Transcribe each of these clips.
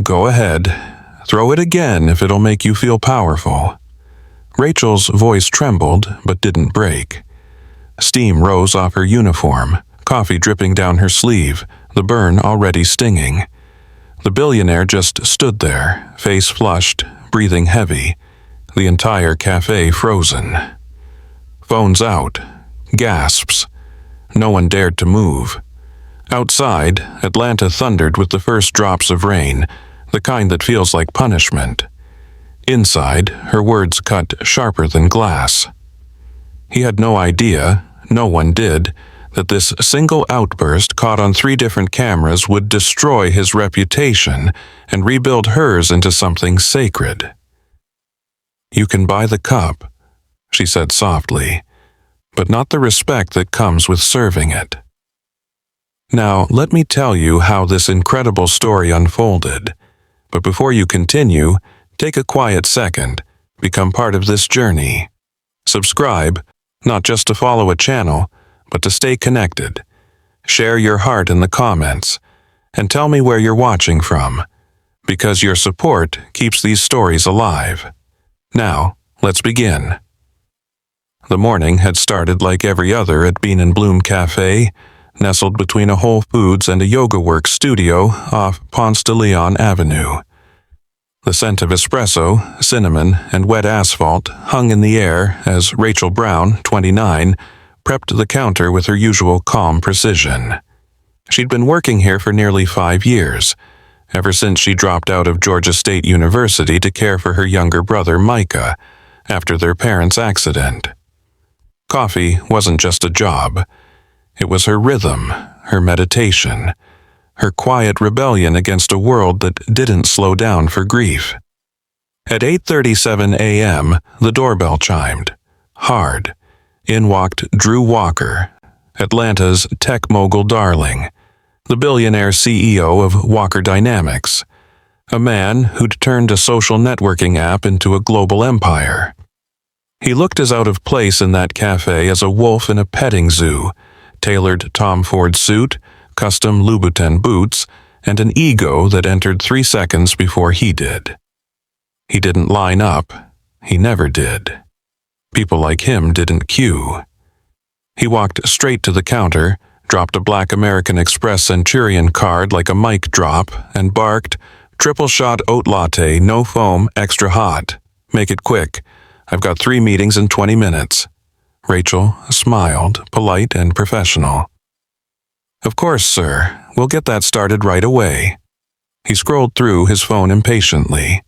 Go ahead. Throw it again if it'll make you feel powerful." Rachel's voice trembled but didn't break. Steam rose off her uniform, coffee dripping down her sleeve, the burn already stinging. The billionaire just stood there, face flushed, breathing heavy, the entire cafe frozen. Phones out. Gasps. No one dared to move. Outside, Atlanta thundered with the first drops of rain, the kind that feels like punishment. Inside, her words cut sharper than glass. He had no idea, no one did, that this single outburst caught on 3 different cameras would destroy his reputation and rebuild hers into something sacred. "You can buy the cup," she said softly, "but not the respect that comes with serving it." Now, let me tell you how this incredible story unfolded. But before you continue, take a quiet second, become part of this journey. Subscribe, not just to follow a channel, but to stay connected. Share your heart in the comments, and tell me where you're watching from, because your support keeps these stories alive. Now, let's begin. The morning had started like every other at Bean and Bloom Cafe, nestled between a Whole Foods and a YogaWorks studio off Ponce de Leon Avenue. The scent of espresso, cinnamon, and wet asphalt hung in the air as Rachael Brown, 29, prepped the counter with her usual calm precision. She'd been working here for nearly 5 years, ever since she dropped out of Georgia State University to care for her younger brother Micah after their parents' accident. Coffee wasn't just a job. It was her rhythm, her meditation, her quiet rebellion against a world that didn't slow down for grief. At 8:37 a.m., the doorbell chimed. Hard. In walked Drew Walker, Atlanta's tech mogul darling, the billionaire CEO of Walker Dynamics, a man who'd turned a social networking app into a global empire. He looked as out of place in that cafe as a wolf in a petting zoo, tailored Tom Ford suit, custom Louboutin boots, and an ego that entered 3 seconds before he did. He didn't line up. He never did. People like him didn't queue. He walked straight to the counter, dropped a black American Express Centurion card like a mic drop, and barked, "Triple shot oat latte, no foam, extra hot. Make it quick. I've got 3 meetings in 20 minutes. Rachel smiled, polite and professional. "Of course, sir. We'll get that started right away." He scrolled through his phone impatiently.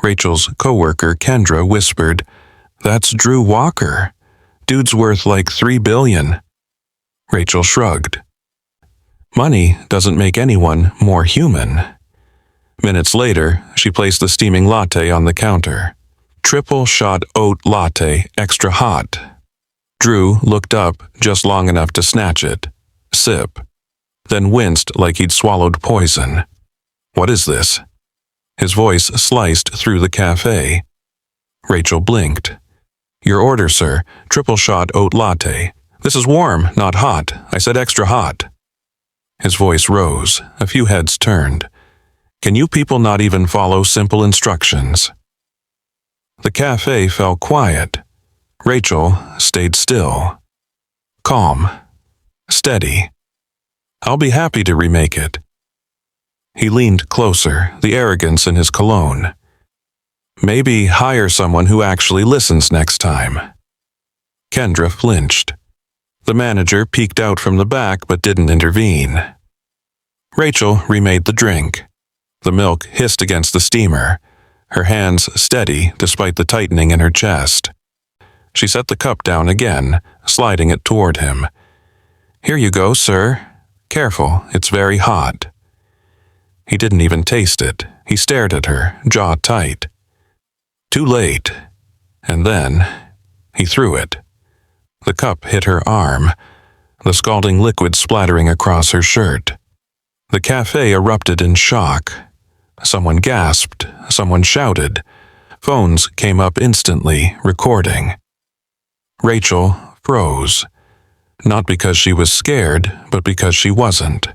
Rachel's coworker, Kendra, whispered, "That's Drew Walker. Dude's worth like $3 billion. Rachel shrugged. Money doesn't make anyone more human. Minutes later, she placed the steaming latte on the counter. Triple shot oat latte, extra hot. Drew looked up just long enough to snatch it. Sip. Then winced like he'd swallowed poison. "What is this?" His voice sliced through the cafe. Rachel blinked. "Your order, sir. Triple shot oat latte. This is warm, not hot. I said extra hot." His voice rose. A few heads turned. "Can you people not even follow simple instructions?" The cafe fell quiet. Rachel stayed still. Calm. Steady. "I'll be happy to remake it." He leaned closer, the arrogance in his cologne. "Maybe hire someone who actually listens next time." Kendra flinched. The manager peeked out from the back but didn't intervene. Rachel remade the drink. The milk hissed against the steamer, her hands steady despite the tightening in her chest. She set the cup down again, sliding it toward him. "Here you go, sir. Careful, it's very hot." He didn't even taste it. He stared at her, jaw tight. Too late. And then, he threw it. The cup hit her arm, the scalding liquid splattering across her shirt. The cafe erupted in shock. Someone gasped, someone shouted. Phones came up instantly, recording. Rachel froze. Not because she was scared, but because she wasn't.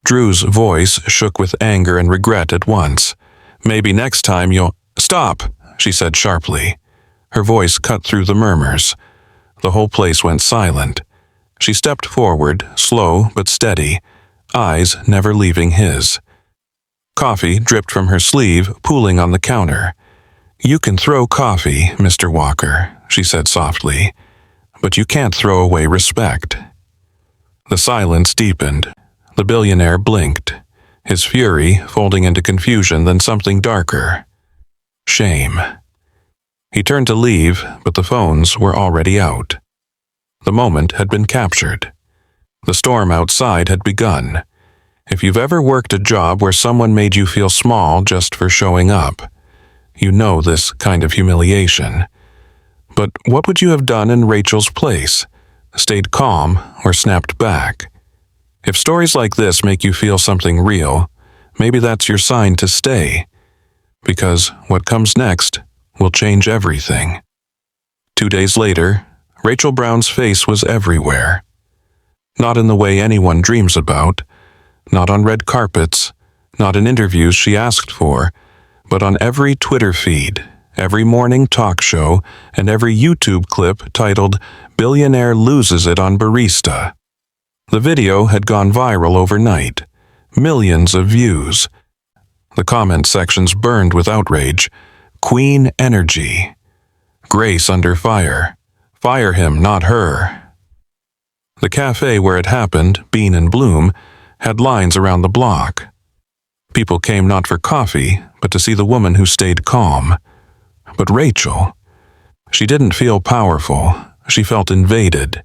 Drew's voice shook with anger and regret at once. Maybe next time you'll— Stop, she said sharply. Her voice cut through the murmurs. The whole place went silent. She stepped forward, slow but steady, eyes never leaving his. Coffee dripped from her sleeve, pooling on the counter. You can throw coffee, Mr. Walker, she said softly, but you can't throw away respect. The silence deepened. The billionaire blinked, his fury folding into confusion, then something darker. Shame. He turned to leave, but the phones were already out. The moment had been captured. The storm outside had begun. If you've ever worked a job where someone made you feel small just for showing up, you know this kind of humiliation. But what would you have done in Rachel's place? Stayed calm or snapped back? If stories like this make you feel something real, maybe that's your sign to stay. Because what comes next will change everything. 2 days later, Rachael Brown's face was everywhere. Not in the way anyone dreams about, not on red carpets, not in interviews she asked for, but on every Twitter feed, every morning talk show, and every YouTube clip titled "Billionaire Loses It on Barista." The video had gone viral overnight, millions of views. The comment sections burned with outrage. Queen energy. Grace under fire. Fire him, not her. The cafe where it happened, Bean and Bloom, had lines around the block. People came not for coffee, but to see the woman who stayed calm. But Rachael, she didn't feel powerful. She felt invaded.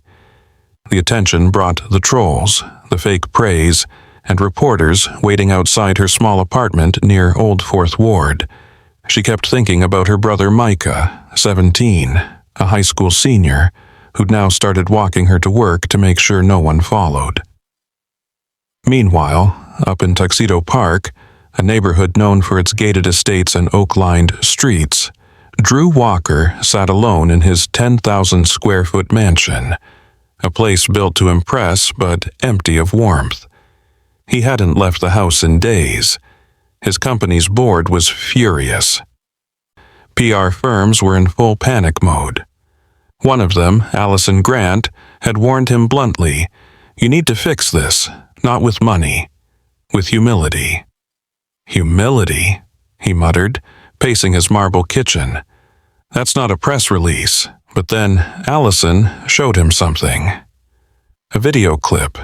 The attention brought the trolls, the fake praise, and reporters waiting outside her small apartment near Old Fourth Ward. She kept thinking about her brother Micah, 17, a high school senior, who'd now started walking her to work to make sure no one followed. Meanwhile, up in Tuxedo Park, a neighborhood known for its gated estates and oak-lined streets, Drew Walker sat alone in his 10,000-square-foot mansion, a place built to impress but empty of warmth. He hadn't left the house in days. His company's board was furious. PR firms were in full panic mode. One of them, Allison Grant, had warned him bluntly, "You need to fix this, not with money, with humility." Humility, he muttered, pacing his marble kitchen. That's not a press release, but then Allison showed him something. A video clip,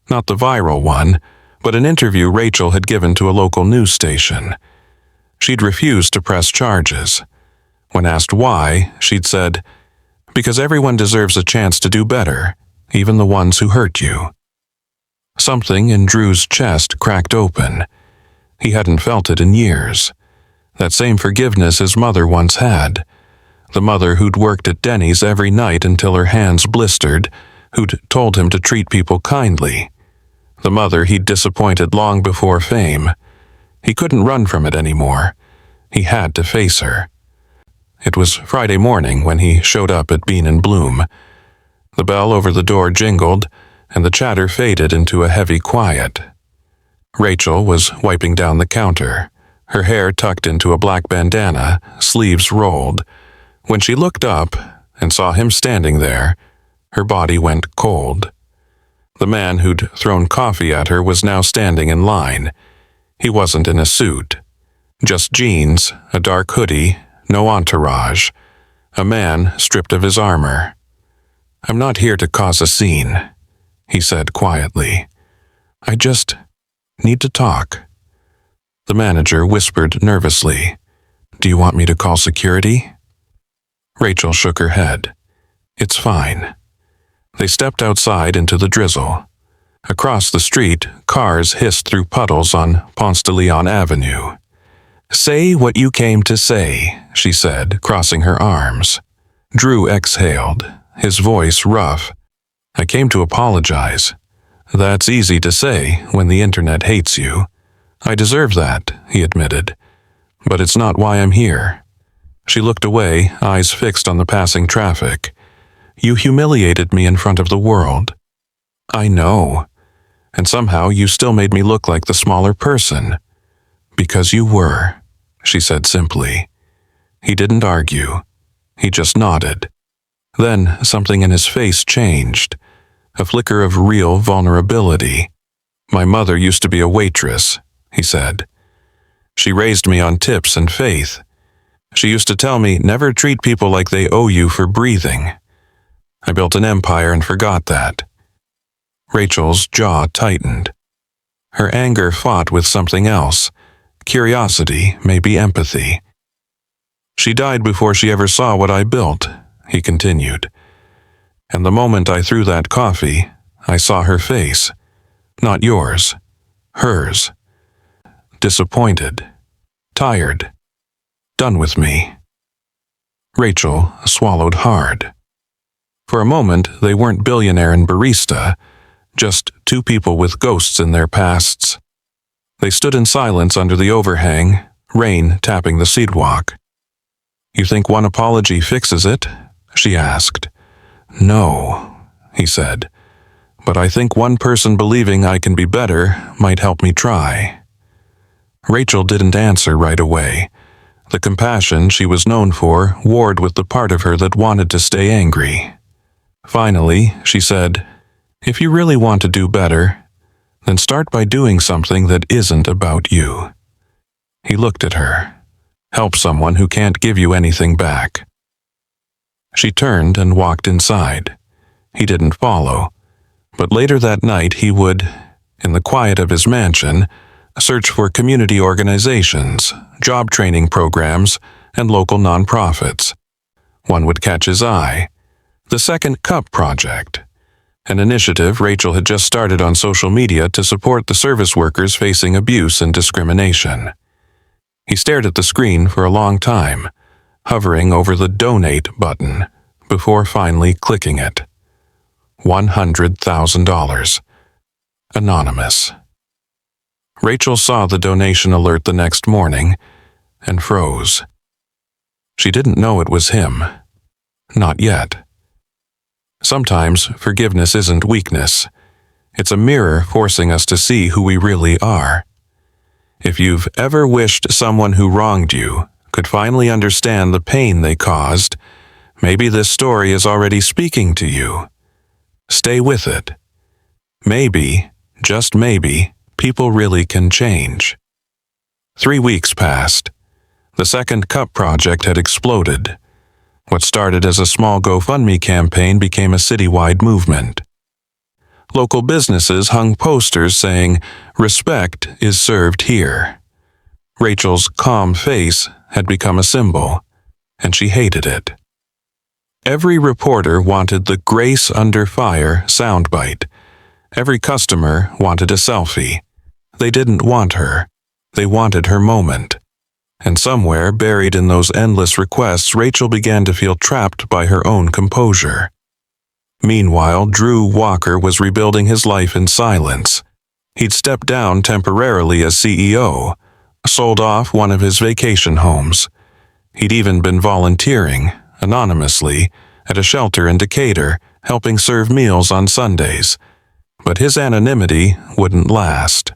not the viral one, but an interview Rachael had given to a local news station. She'd refused to press charges. When asked why, she'd said, "Because everyone deserves a chance to do better, even the ones who hurt you." Something in Drew's chest cracked open. He hadn't felt it in years. That same forgiveness his mother once had. The mother who'd worked at Denny's every night until her hands blistered, who'd told him to treat people kindly. The mother he'd disappointed long before fame. He couldn't run from it anymore. He had to face her. It was Friday morning when he showed up at Bean and Bloom. The bell over the door jingled, and the chatter faded into a heavy quiet. Rachael was wiping down the counter, her hair tucked into a black bandana, sleeves rolled. When she looked up and saw him standing there, her body went cold. The man who'd thrown coffee at her was now standing in line. He wasn't in a suit. Just jeans, a dark hoodie, no entourage. A man stripped of his armor. "I'm not here to cause a scene," he said quietly. "I just need to talk." The manager whispered nervously, "Do you want me to call security?" Rachael shook her head. "It's fine." They stepped outside into the drizzle. Across the street, cars hissed through puddles on Ponce de Leon Avenue. "Say what you came to say," she said, crossing her arms. Drew exhaled, his voice rough. "I came to apologize. That's easy to say when the internet hates you. I deserve that," he admitted. "But it's not why I'm here." She looked away, eyes fixed on the passing traffic. "You humiliated me in front of the world." "I know." And somehow you still made me look like the smaller person. Because you were, she said simply. He didn't argue. He just nodded. Then something in his face changed. A flicker of real vulnerability. My mother used to be a waitress, he said. She raised me on tips and faith. She used to tell me never treat people like they owe you for breathing. I built an empire and forgot that. Rachel's jaw tightened. Her anger fought with something else. Curiosity, maybe empathy. She died before she ever saw what I built, he continued. And the moment I threw that coffee, I saw her face. Not yours. Hers. Disappointed. Tired. Done with me. Rachael swallowed hard. For a moment, they weren't Billionaire and Barista, just two people with ghosts in their pasts. They stood in silence under the overhang, rain tapping the sidewalk. You think one apology fixes it? She asked. No, he said. But I think one person believing I can be better might help me try. Rachael didn't answer right away. The compassion she was known for warred with the part of her that wanted to stay angry. Finally, she said, If you really want to do better, then start by doing something that isn't about you. He looked at her. Help someone who can't give you anything back. She turned and walked inside. He didn't follow, but later that night he would, in the quiet of his mansion, search for community organizations, job training programs, and local nonprofits. One would catch his eye. The Second Cup Project, an initiative Rachael had just started on social media to support the service workers facing abuse and discrimination. He stared at the screen for a long time, hovering over the Donate button, before finally clicking it. $100,000. Anonymous. Rachael saw the donation alert the next morning and froze. She didn't know it was him. Not yet. Sometimes forgiveness isn't weakness. It's a mirror forcing us to see who we really are. If you've ever wished someone who wronged you could finally understand the pain they caused, maybe this story is already speaking to you. Stay with it. Maybe, just maybe, people really can change. 3 weeks passed. The Second Cup Project had exploded. What started as a small GoFundMe campaign became a citywide movement. Local businesses hung posters saying, "Respect is served here." Rachel's calm face had become a symbol, and she hated it. Every reporter wanted the "Grace Under Fire" soundbite. Every customer wanted a selfie. They didn't want her. They wanted her moment. And somewhere buried in those endless requests, Rachael began to feel trapped by her own composure. Meanwhile, Drew Walker was rebuilding his life in silence. He'd stepped down temporarily as CEO, sold off one of his vacation homes. He'd even been volunteering, anonymously, at a shelter in Decatur, helping serve meals on Sundays. But his anonymity wouldn't last.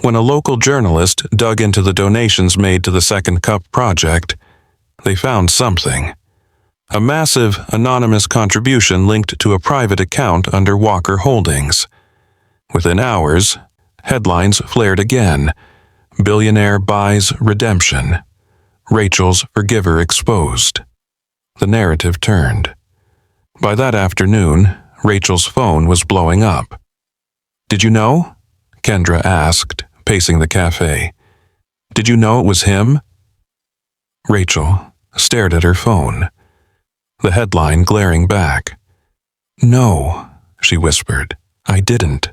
When a local journalist dug into the donations made to the Second Cup Project, they found something. A massive, anonymous contribution linked to a private account under Walker Holdings. Within hours, headlines flared again. Billionaire buys redemption. Rachel's forgiver exposed. The narrative turned. By that afternoon, Rachel's phone was blowing up. "Did you know?" Kendra asked, pacing the cafe. "Did you know it was him?" Rachael stared at her phone, the headline glaring back. "No," she whispered. "I didn't."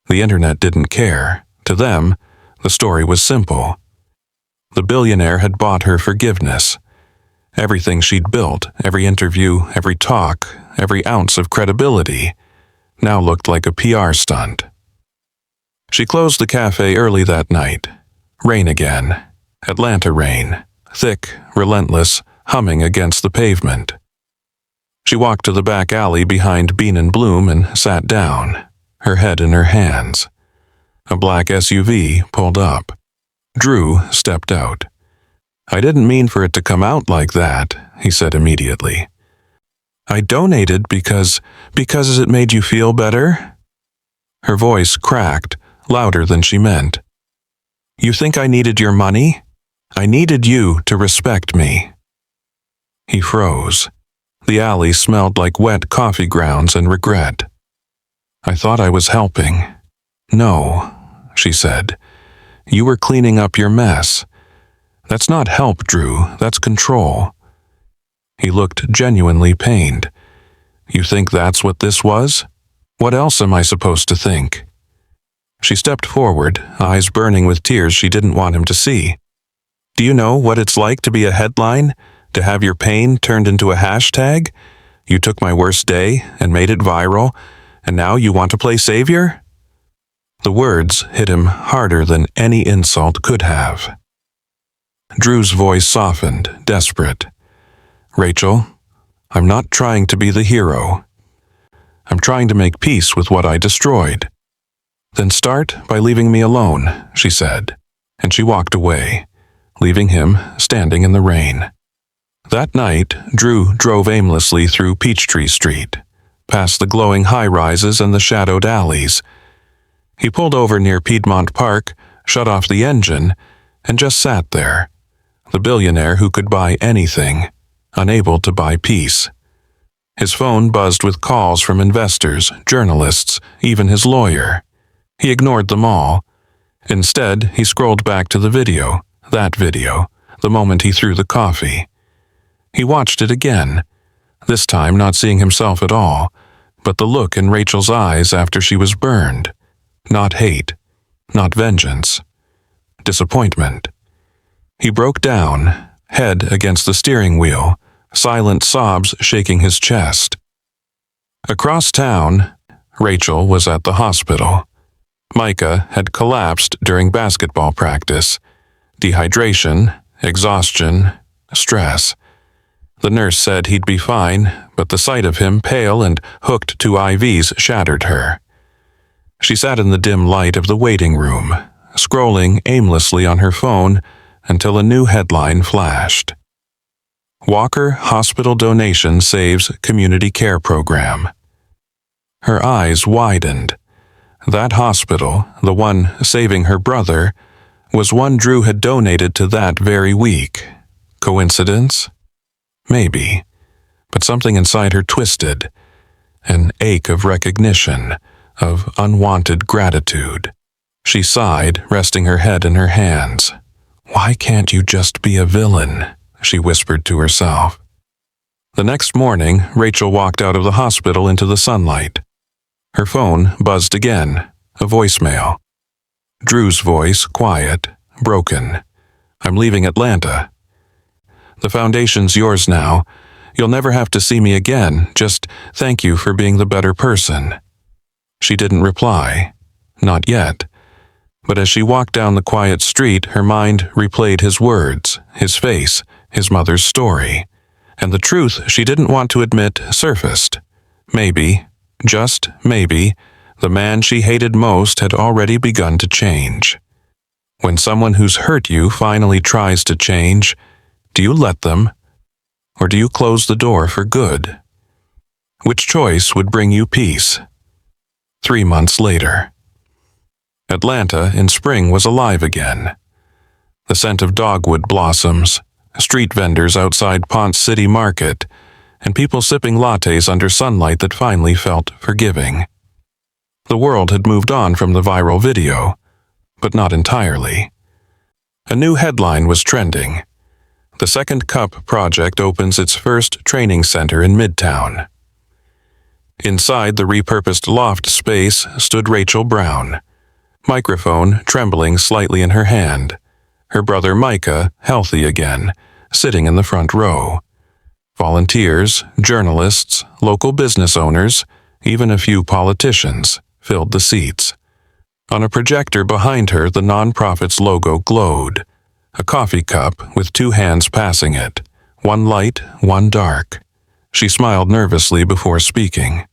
The internet didn't care. To them, the story was simple. The billionaire had bought her forgiveness. Everything she'd built, every interview, every talk, every ounce of credibility, now looked like a PR stunt. She closed the cafe early that night. Rain again. Atlanta rain. Thick, relentless, humming against the pavement. She walked to the back alley behind Bean and Bloom and sat down. her head in her hands. A black SUV pulled up. Drew stepped out. "I didn't mean for it to come out like that," he said immediately. "I donated because it made you feel better?" Her voice cracked, louder than she meant. "You think I needed your money? I needed you to respect me." He froze. The alley smelled like wet coffee grounds and regret. "I thought I was helping." "No," she said. "You were cleaning up your mess. That's not help, Drew. That's control." He looked genuinely pained. "You think that's what this was? What else am I supposed to think?" She stepped forward, eyes burning with tears she didn't want him to see. "Do you know what it's like to be a headline? To have your pain turned into a hashtag? You took my worst day and made it viral, and now you want to play savior?" The words hit him harder than any insult could have. Drew's voice softened, desperate. "Rachel, I'm not trying to be the hero. I'm trying to make peace with what I destroyed." "Then start by leaving me alone," she said, and she walked away, leaving him standing in the rain. That night, Drew drove aimlessly through Peachtree Street, past the glowing high-rises and the shadowed alleys. He pulled over near Piedmont Park, shut off the engine, and just sat there, the billionaire who could buy anything, unable to buy peace. His phone buzzed with calls from investors, journalists, even his lawyer. He ignored them all. Instead, he scrolled back to the video, that video, the moment he threw the coffee. He watched it again, this time not seeing himself at all, but the look in Rachel's eyes after she was burned. Not hate, not vengeance. Disappointment. He broke down, head against the steering wheel, silent sobs shaking his chest. Across town, Rachel was at the hospital. Micah had collapsed during basketball practice. Dehydration, exhaustion, stress. The nurse said he'd be fine, but the sight of him pale and hooked to IVs shattered her. She sat in the dim light of the waiting room, scrolling aimlessly on her phone until a new headline flashed. Walker Hospital Donation Saves Community Care Program. Her eyes widened. That hospital, the one saving her brother, was one Drew had donated to that very week. Coincidence? Maybe. But something inside her twisted. An ache of recognition, of unwanted gratitude. She sighed, resting her head in her hands. "Why can't you just be a villain?" she whispered to herself. The next morning, Rachel walked out of the hospital into the sunlight. Her phone buzzed again, a voicemail. Drew's voice, quiet, broken. "I'm leaving Atlanta. The foundation's yours now. You'll never have to see me again. Just thank you for being the better person." She didn't reply. Not yet. But as she walked down the quiet street, her mind replayed his words, his face, his mother's story. And the truth she didn't want to admit surfaced. Maybe, just maybe, the man she hated most had already begun to change. When someone who's hurt you finally tries to change, do you let them? Or do you close the door for good? Which choice would bring you peace? 3 months later. Atlanta in spring was alive again. The scent of dogwood blossoms, street vendors outside Ponce City Market, and people sipping lattes under sunlight that finally felt forgiving. The world had moved on from the viral video, but not entirely. A new headline was trending. The Second Cup Project opens its first training center in Midtown. Inside the repurposed loft space stood Rachael Brown, microphone trembling slightly in her hand, her brother Micah, healthy again, sitting in the front row. Volunteers, journalists, local business owners, even a few politicians filled the seats. On a projector behind her, the nonprofit's logo glowed. A coffee cup with 2 hands passing it, one light, one dark. She smiled nervously before speaking.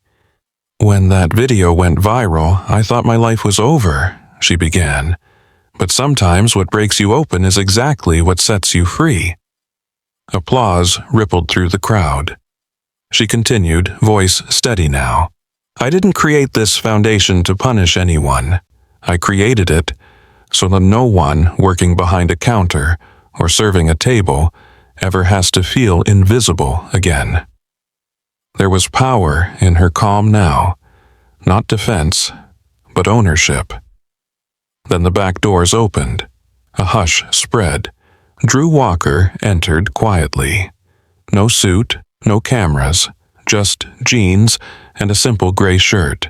When that video went viral, I thought my life was over, she began. But sometimes what breaks you open is exactly what sets you free. Applause rippled through the crowd. She continued, voice steady now. I didn't create this foundation to punish anyone. I created it so that no one working behind a counter or serving a table ever has to feel invisible again. There was power in her calm now, not defense, but ownership. Then the back doors opened. A hush spread. Drew Walker entered quietly. No suit, no cameras, just jeans and a simple gray shirt.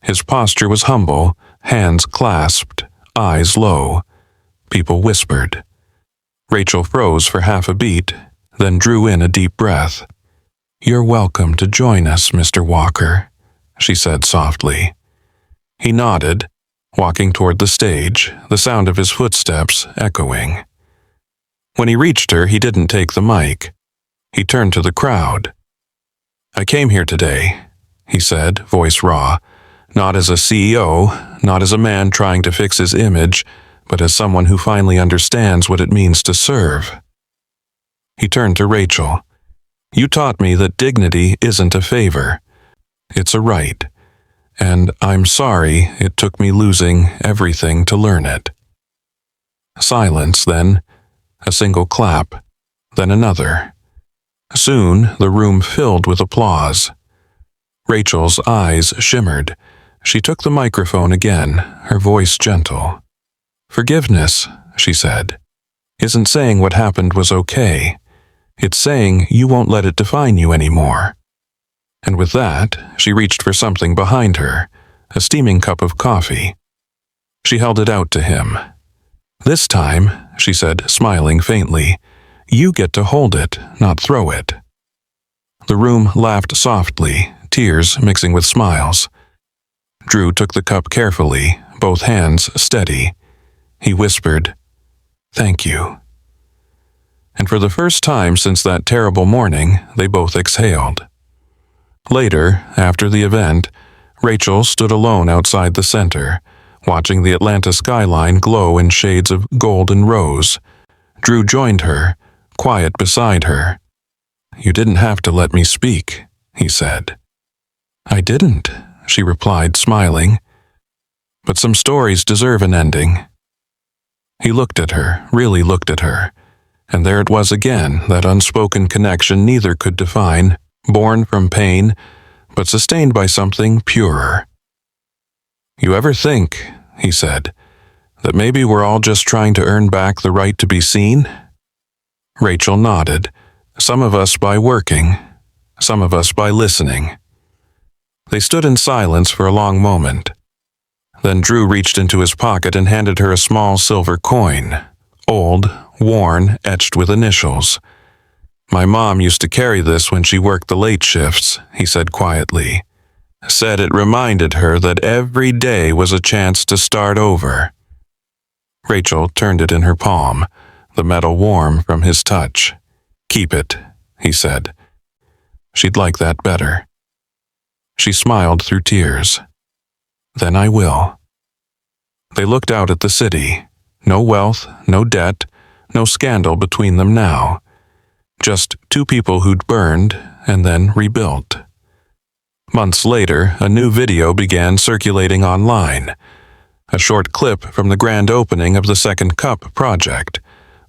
His posture was humble, hands clasped, eyes low. People whispered. Rachel froze for half a beat, then drew in a deep breath. You're welcome to join us, Mr. Walker, she said softly. He nodded, walking toward the stage, the sound of his footsteps echoing. When he reached her, he didn't take the mic. He turned to the crowd. I came here today, he said, voice raw, not as a CEO, not as a man trying to fix his image, but as someone who finally understands what it means to serve. He turned to Rachel. You taught me that dignity isn't a favor. It's a right. And I'm sorry it took me losing everything to learn it. Silence, then. A single clap, then another. Soon the room filled with applause. Rachel's eyes shimmered. She took the microphone again, her voice gentle. Forgiveness, she said, isn't saying what happened was okay. It's saying you won't let it define you anymore. And with that, she reached for something behind her, a steaming cup of coffee. She held it out to him. This time, she said, smiling faintly, you get to hold it, not throw it. The room laughed softly, tears mixing with smiles. Drew took the cup carefully, both hands steady. He whispered, Thank you. And for the first time since that terrible morning, they both exhaled. Later, after the event, Rachel stood alone outside the center, watching the Atlanta skyline glow in shades of gold and rose. Drew joined her, quiet beside her. You didn't have to let me speak, he said. I didn't, she replied, smiling. But some stories deserve an ending. He looked at her, really looked at her, and there it was again, that unspoken connection neither could define, born from pain, but sustained by something purer. You ever think, he said, that maybe we're all just trying to earn back the right to be seen? Rachel nodded, some of us by working, some of us by listening. They stood in silence for a long moment. Then Drew reached into his pocket and handed her a small silver coin, old, worn, etched with initials. My mom used to carry this when she worked the late shifts, he said quietly. Said it reminded her that every day was a chance to start over. Rachel turned it in her palm, the metal warm from his touch. Keep it, he said. She'd like that better. She smiled through tears. Then I will. They looked out at the city. No wealth, no debt, no scandal between them now. Just two people who'd burned and then rebuilt. Months later, a new video began circulating online. A short clip from the grand opening of the Second Cup project,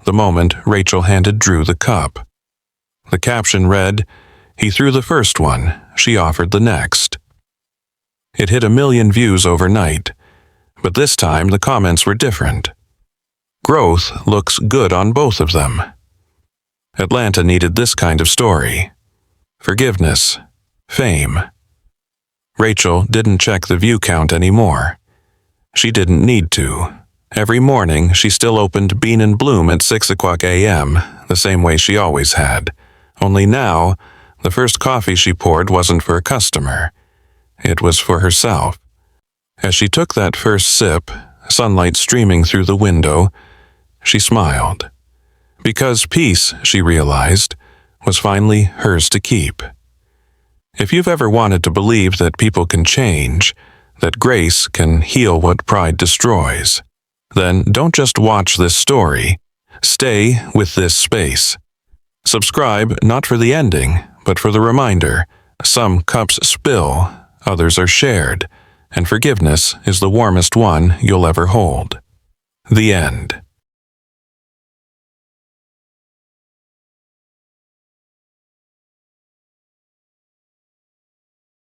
the moment Rachel handed Drew the cup. The caption read, He threw the first one, she offered the next. It hit 1 million views overnight, but this time the comments were different. Growth looks good on both of them. Atlanta needed this kind of story. Forgiveness. Fame. Rachel didn't check the view count anymore. She didn't need to. Every morning, she still opened Bean and Bloom at 6 o'clock a.m., the same way she always had. Only now, the first coffee she poured wasn't for a customer. It was for herself. As she took that first sip, sunlight streaming through the window, she smiled. Because peace, she realized, was finally hers to keep. If you've ever wanted to believe that people can change, that grace can heal what pride destroys, then don't just watch this story. Stay with this space. Subscribe not for the ending, but for the reminder. Some cups spill, others are shared, and forgiveness is the warmest one you'll ever hold. The end.